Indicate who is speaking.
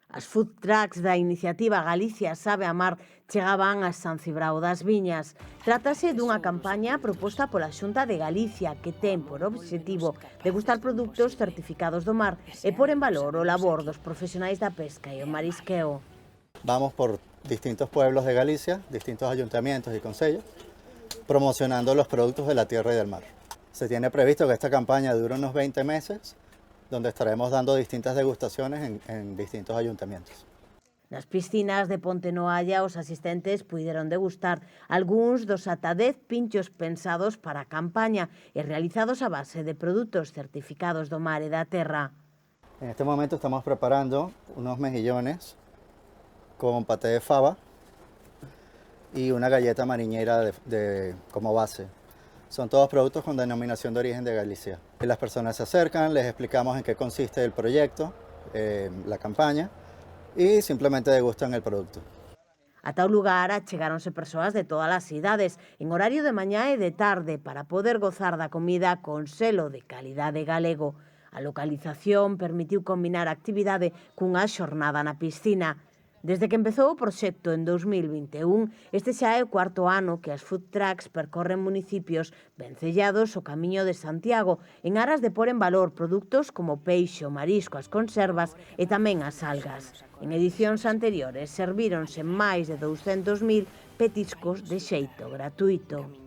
Speaker 1: As food trucks da iniciativa Galicia Sabe Amar chegaban a San Cibrao das Viñas. Trátase dunha campaña proposta pola Xunta de Galicia que ten por obxectivo degustar produtos certificados do mar e pôr en valor o labor dos profesionais da pesca e o marisqueo.
Speaker 2: Vamos por distintos pueblos de Galicia, distintos ayuntamientos y concellos, promocionando los productos de la tierra y del mar. Se tiene previsto que esta campaña dure unos 20 meses, donde estaremos dando distintas degustaciones en distintos ayuntamientos.
Speaker 1: Nas piscinas de Ponte no Haya, os asistentes puideron degustar algúns dos ata 10 pinchos pensados para a campaña e realizados a base de produtos certificados do mar e da terra.
Speaker 2: En este momento estamos preparando unos mejillones con paté de fava y una galleta mariñera como base. Son todos productos con denominación de origen de Galicia. Las personas se acercan, les explicamos en qué consiste el proyecto, la campaña, y simplemente degustan el producto.
Speaker 1: A tal lugar achegáronse persoas de todas as idades, en horario de mañá e de tarde, para poder gozar da comida con selo de calidade galego. A localización permitiu combinar a actividade cunha xornada na piscina. Desde que empezou o proxecto en 2021, este xa é o cuarto ano que as food trucks percorren municipios vencellados o Camiño de Santiago en aras de pôr en valor produtos como peixe, o marisco, as conservas e tamén as algas. En edicións anteriores servíronse máis de 200.000 petiscos de xeito gratuito.